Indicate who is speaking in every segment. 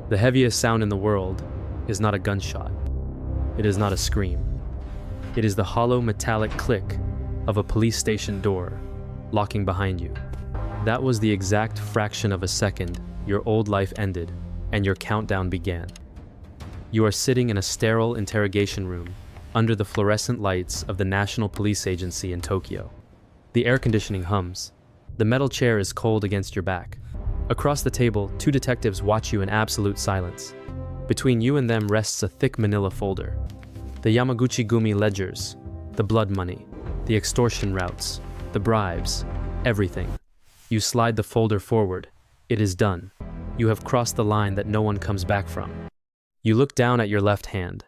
Speaker 1: The heaviest sound in the world is not a gunshot. It is not a scream. It is the hollow metallic click of a police station door locking behind you. That was the exact fraction of a second your old life ended and your countdown began. You are sitting in a sterile interrogation room under the fluorescent lights of the National Police Agency in Tokyo. The air conditioning hums. The metal chair is cold against your back. Across the table, two detectives watch you in absolute silence. Between you and them rests a thick manila folder. The Yamaguchi-gumi ledgers, the blood money, the extortion routes, the bribes, everything. You slide the folder forward. It is done. You have crossed the line that no one comes back from. You look down at your left hand.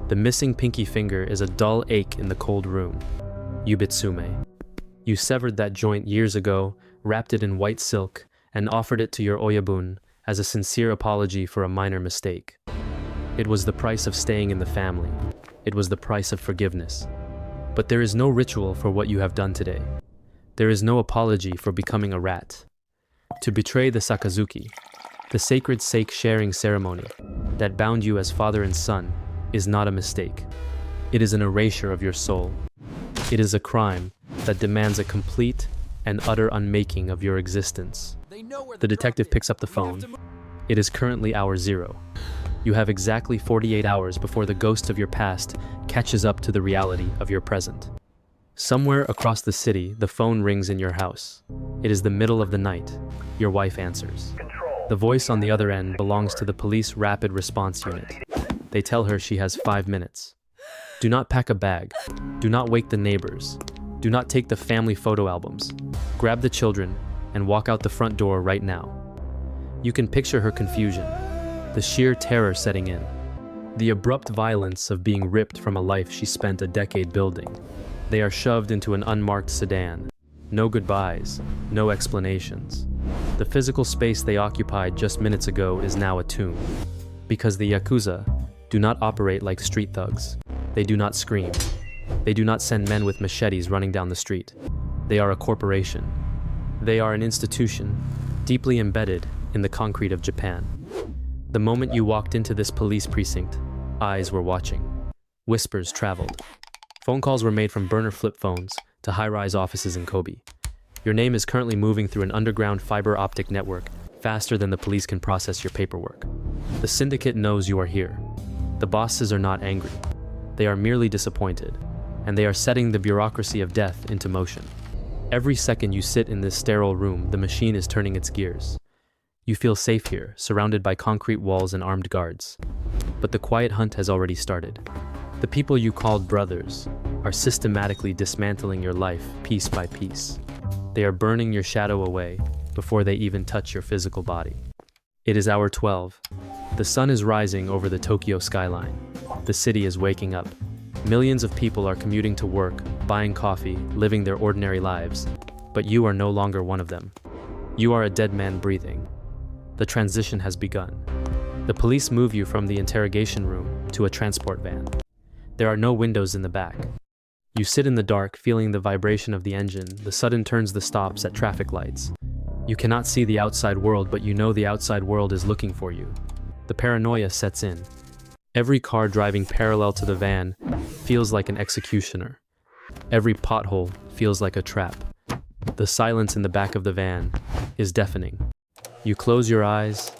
Speaker 1: The missing pinky finger is a dull ache in the cold room. Yubitsume. You severed that joint years ago, wrapped it in white silk, and offered it to your oyabun as a sincere apology for a minor mistake. It was the price of staying in the family. It was the price of forgiveness. But there is no ritual for what you have done today. There is no apology for becoming a rat. To betray the Sakazuki, the sacred sake-sharing ceremony that bound you as father and son, is not a mistake. It is an erasure of your soul. It is a crime that demands a complete and utter unmaking of your existence. The detective picks up the phone. It is currently hour 0. You have exactly 48 hours before the ghost of your past catches up to the reality of your present. Somewhere across the city, the phone rings in your house. It is the middle of the night. Your wife answers. The voice on the other end belongs to the police rapid response unit. They tell her she has 5 minutes. Do not pack a bag. Do not wake the neighbors. Do not take the family photo albums. Grab the children and walk out the front door right now. You can picture her confusion, the sheer terror setting in, the abrupt violence of being ripped from a life she spent a decade building. They are shoved into an unmarked sedan. No goodbyes, no explanations. The physical space they occupied just minutes ago is now a tomb. Because the Yakuza do not operate like street thugs. They do not scream. They do not send men with machetes running down the street. They are a corporation. They are an institution, deeply embedded in the concrete of Japan. The moment you walked into this police precinct, eyes were watching. Whispers traveled. Phone calls were made from burner flip phones to high-rise offices in Kobe. Your name is currently moving through an underground fiber optic network faster than the police can process your paperwork. The syndicate knows you are here. The bosses are not angry. They are merely disappointed, and they are setting the bureaucracy of death into motion. Every second you sit in this sterile room, the machine is turning its gears. You feel safe here, surrounded by concrete walls and armed guards. But the quiet hunt has already started. The people you called brothers are systematically dismantling your life piece by piece. They are burning your shadow away before they even touch your physical body. It is hour 12. The sun is rising over the Tokyo skyline. The city is waking up. Millions of people are commuting to work, buying coffee, living their ordinary lives. But you are no longer one of them. You are a dead man breathing. The transition has begun. The police move you from the interrogation room to a transport van. There are no windows in the back. You sit in the dark, feeling the vibration of the engine, the sudden turns the stops at traffic lights. You cannot see the outside world, but you know the outside world is looking for you. The paranoia sets in. Every car driving parallel to the van feels like an executioner. Every pothole feels like a trap. The silence in the back of the van is deafening. You close your eyes,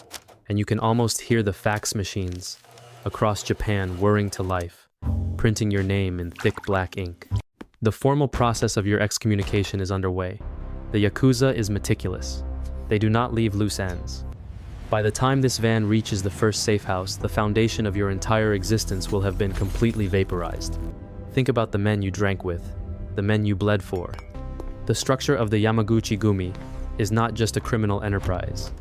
Speaker 1: and you can almost hear the fax machines across Japan whirring to life, printing your name in thick black ink. The formal process of your excommunication is underway. The Yakuza is meticulous. They do not leave loose ends. By the time this van reaches the first safe house, the foundation of your entire existence will have been completely vaporized. Think about the men you drank with, the men you bled for. The structure of the Yamaguchi-gumi is not just a criminal enterprise.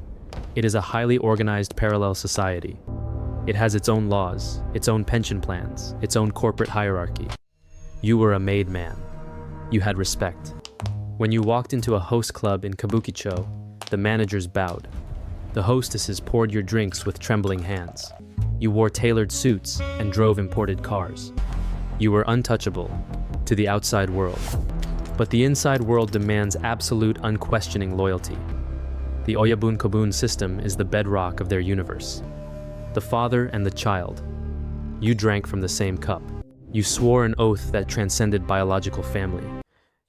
Speaker 1: It is a highly organized parallel society. It has its own laws, its own pension plans, its own corporate hierarchy. You were a made man. You had respect. When you walked into a host club in Kabukicho, the managers bowed. The hostesses poured your drinks with trembling hands. You wore tailored suits and drove imported cars. You were untouchable to the outside world. But the inside world demands absolute, unquestioning loyalty. The Oyabun Kobun system is the bedrock of their universe. the father and the child. You drank from the same cup. You swore an oath that transcended biological family.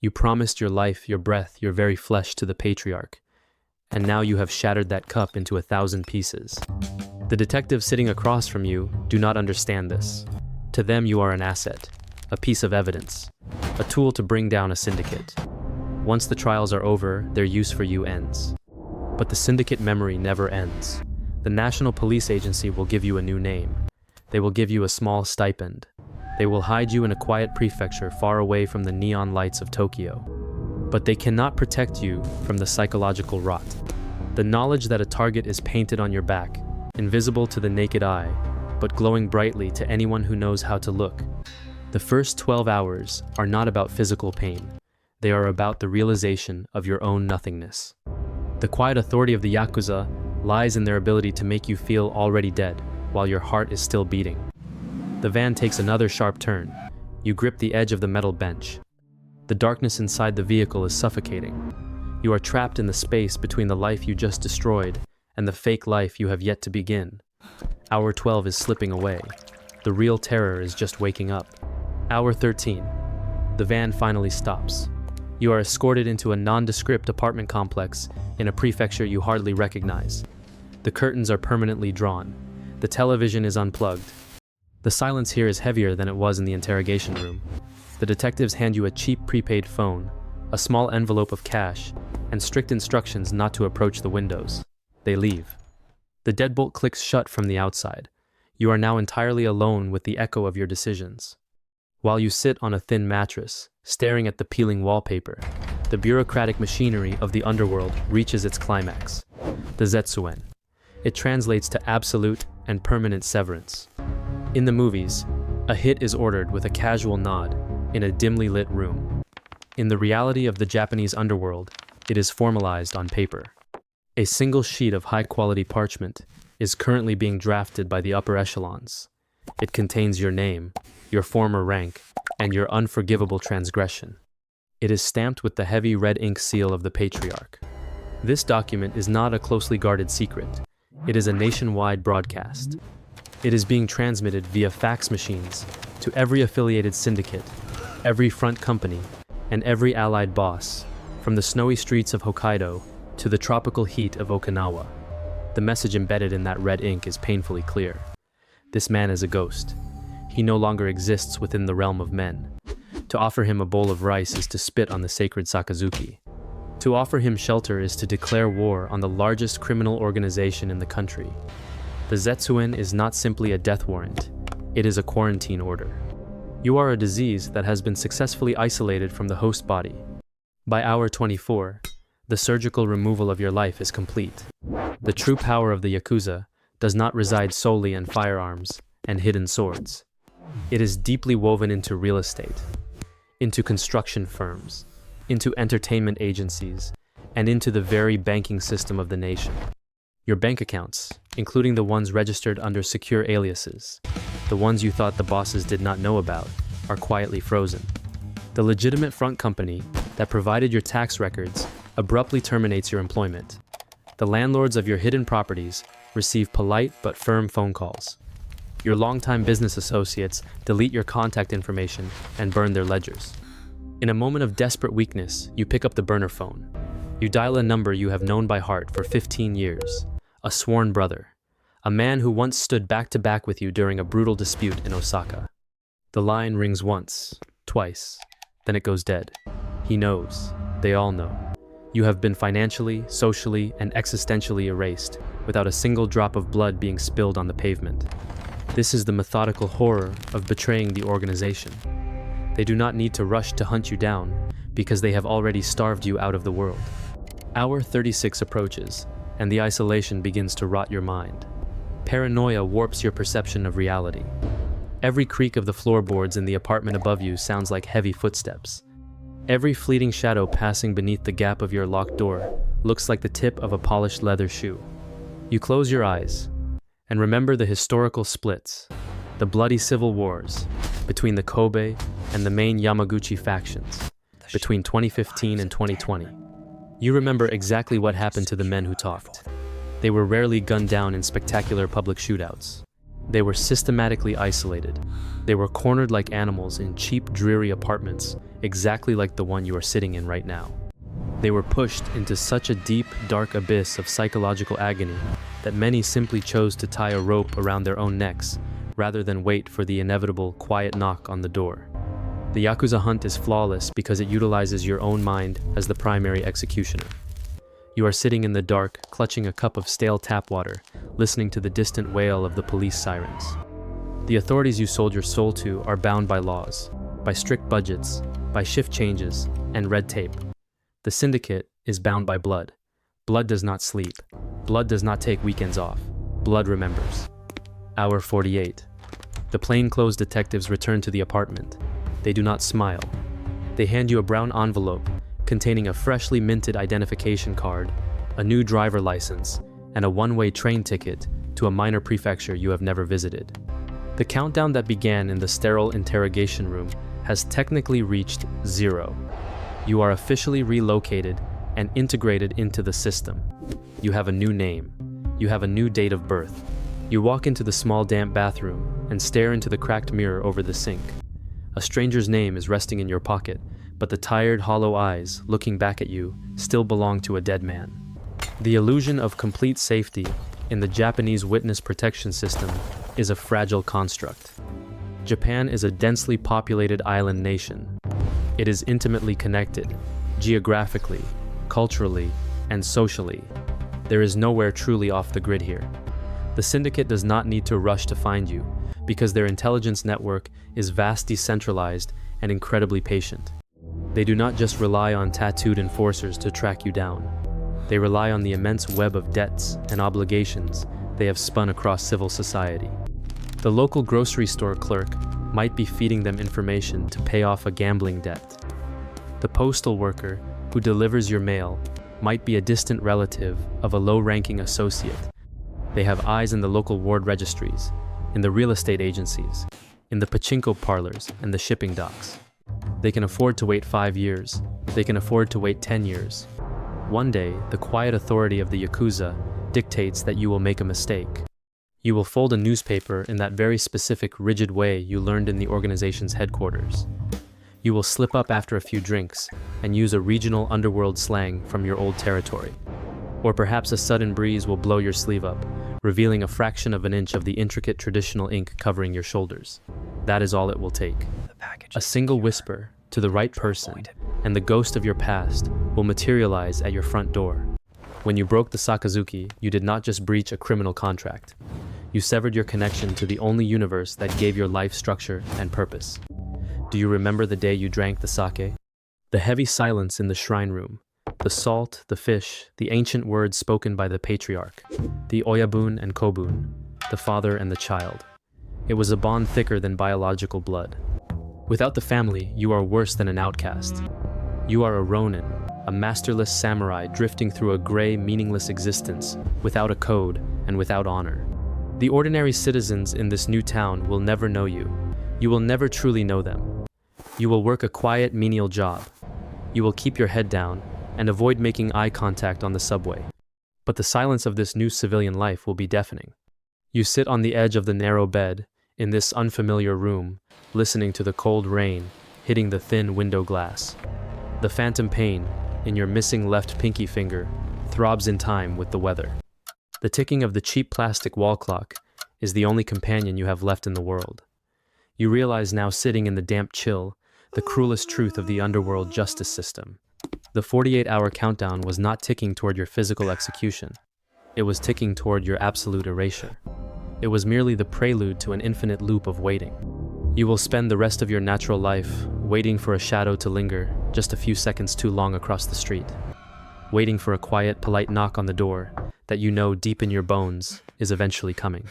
Speaker 1: You promised your life, your breath, your very flesh to the patriarch. And now you have shattered that cup into 1,000 pieces. The detectives sitting across from you do not understand this. To them, you are an asset, a piece of evidence, a tool to bring down a syndicate. Once the trials are over, their use for you ends. But the syndicate memory never ends. The National Police Agency will give you a new name. They will give you a small stipend. They will hide you in a quiet prefecture far away from the neon lights of Tokyo. But they cannot protect you from the psychological rot. The knowledge that a target is painted on your back, invisible to the naked eye, but glowing brightly to anyone who knows how to look. The first 12 hours are not about physical pain. They are about the realization of your own nothingness. The quiet authority of the Yakuza lies in their ability to make you feel already dead while your heart is still beating. The van takes another sharp turn. You grip the edge of the metal bench. The darkness inside the vehicle is suffocating. You are trapped in the space between the life you just destroyed and the fake life you have yet to begin. Hour 12 is slipping away. The real terror is just waking up. Hour 13. The van finally stops. You are escorted into a nondescript apartment complex in a prefecture you hardly recognize. The curtains are permanently drawn. The television is unplugged. The silence here is heavier than it was in the interrogation room. The detectives hand you a cheap prepaid phone, a small envelope of cash, and strict instructions not to approach the windows. They leave. The deadbolt clicks shut from the outside. You are now entirely alone with the echo of your decisions. While you sit on a thin mattress, staring at the peeling wallpaper, the bureaucratic machinery of the underworld reaches its climax, the Zetsuen. It translates to absolute and permanent severance. In the movies, a hit is ordered with a casual nod in a dimly lit room. In the reality of the Japanese underworld, it is formalized on paper. A single sheet of high-quality parchment is currently being drafted by the upper echelons. It contains your name, your former rank, and your unforgivable transgression. It is stamped with the heavy red ink seal of the patriarch. This document is not a closely guarded secret. It is a nationwide broadcast. It is being transmitted via fax machines to every affiliated syndicate, every front company, and every allied boss, from the snowy streets of Hokkaido to the tropical heat of Okinawa. The message embedded in that red ink is painfully clear. This man is a ghost. He no longer exists within the realm of men. To offer him a bowl of rice is to spit on the sacred Sakazuki. To offer him shelter is to declare war on the largest criminal organization in the country. The Zetsuen is not simply a death warrant. It is a quarantine order. You are a disease that has been successfully isolated from the host body. By hour 24, the surgical removal of your life is complete. The true power of the Yakuza does not reside solely in firearms and hidden swords. It is deeply woven into real estate, into construction firms, into entertainment agencies, and into the very banking system of the nation. Your bank accounts, including the ones registered under secure aliases, the ones you thought the bosses did not know about, are quietly frozen. The legitimate front company that provided your tax records abruptly terminates your employment. The landlords of your hidden properties receive polite but firm phone calls. Your longtime business associates delete your contact information and burn their ledgers. In a moment of desperate weakness, you pick up the burner phone. You dial a number you have known by heart for 15 years, a sworn brother, a man who once stood back to back with you during a brutal dispute in Osaka. The line rings once, twice, then it goes dead. He knows. They all know. You have been financially, socially, and existentially erased, without a single drop of blood being spilled on the pavement. This is the methodical horror of betraying the organization. They do not need to rush to hunt you down, because they have already starved you out of the world. Hour 36 approaches, and the isolation begins to rot your mind. Paranoia warps your perception of reality. Every creak of the floorboards in the apartment above you sounds like heavy footsteps. Every fleeting shadow passing beneath the gap of your locked door looks like the tip of a polished leather shoe. You close your eyes and remember the historical splits, the bloody civil wars between the Kobe and the main Yamaguchi factions between 2015 and 2020. You remember exactly what happened to the men who talked. They were rarely gunned down in spectacular public shootouts. They were systematically isolated. They were cornered like animals in cheap, dreary apartments, exactly like the one you are sitting in right now. They were pushed into such a deep, dark abyss of psychological agony that many simply chose to tie a rope around their own necks rather than wait for the inevitable, quiet knock on the door. The Yakuza hunt is flawless because it utilizes your own mind as the primary executioner. You are sitting in the dark, clutching a cup of stale tap water, listening to the distant wail of the police sirens. The authorities you sold your soul to are bound by laws, by strict budgets, by shift changes, and red tape. The syndicate is bound by blood. Blood does not sleep. Blood does not take weekends off. Blood remembers. Hour 48. The plainclothes detectives return to the apartment. They do not smile. They hand you a brown envelope containing a freshly minted identification card, a new driver license, and a one-way train ticket to a minor prefecture you have never visited. The countdown that began in the sterile interrogation room has technically reached 0. You are officially relocated and integrated into the system. You have a new name. You have a new date of birth. You walk into the small damp bathroom and stare into the cracked mirror over the sink. A stranger's name is resting in your pocket, but the tired, hollow eyes looking back at you still belong to a dead man. The illusion of complete safety in the Japanese witness protection system is a fragile construct. Japan is a densely populated island nation. It is intimately connected, geographically, culturally, and socially. There is nowhere truly off the grid here. The syndicate does not need to rush to find you, because their intelligence network is vast, decentralized, and incredibly patient. They do not just rely on tattooed enforcers to track you down. They rely on the immense web of debts and obligations they have spun across civil society. The local grocery store clerk might be feeding them information to pay off a gambling debt. The postal worker who delivers your mail might be a distant relative of a low-ranking associate. They have eyes in the local ward registries, in the real estate agencies, in the pachinko parlors and the shipping docks. They can afford to wait 5 years. They can afford to wait 10 years. One day, the quiet authority of the Yakuza dictates that you will make a mistake. You will fold a newspaper in that very specific, rigid way you learned in the organization's headquarters. You will slip up after a few drinks and use a regional underworld slang from your old territory. Or perhaps a sudden breeze will blow your sleeve up, revealing a fraction of an inch of the intricate traditional ink covering your shoulders. That is all it will take. A single whisper to the right person, and the ghost of your past will materialize at your front door. When you broke the Sakazuki, you did not just breach a criminal contract. You severed your connection to the only universe that gave your life structure and purpose. Do you remember the day you drank the sake? The heavy silence in the shrine room, the salt, the fish, the ancient words spoken by the patriarch, the oyabun and kobun, the father and the child. It was a bond thicker than biological blood. Without the family, you are worse than an outcast. You are a ronin, a masterless samurai drifting through a gray, meaningless existence, without a code and without honor. The ordinary citizens in this new town will never know you. You will never truly know them. You will work a quiet, menial job. You will keep your head down and avoid making eye contact on the subway. But the silence of this new civilian life will be deafening. You sit on the edge of the narrow bed, in this unfamiliar room, listening to the cold rain hitting the thin window glass. The phantom pain in your missing left pinky finger throbs in time with the weather. The ticking of the cheap plastic wall clock is the only companion you have left in the world. You realize now, sitting in the damp chill, the cruelest truth of the underworld justice system. The 48-hour countdown was not ticking toward your physical execution. It was ticking toward your absolute erasure. It was merely the prelude to an infinite loop of waiting. You will spend the rest of your natural life waiting for a shadow to linger just a few seconds too long across the street. Waiting for a quiet, polite knock on the door that you know deep in your bones is eventually coming.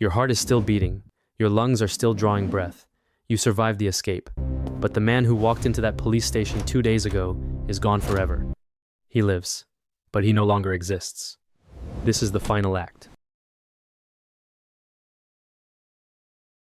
Speaker 1: Your heart is still beating. Your lungs are still drawing breath. You survived the escape. But the man who walked into that police station 2 days ago is gone forever. He lives, but he no longer exists. This is the final act.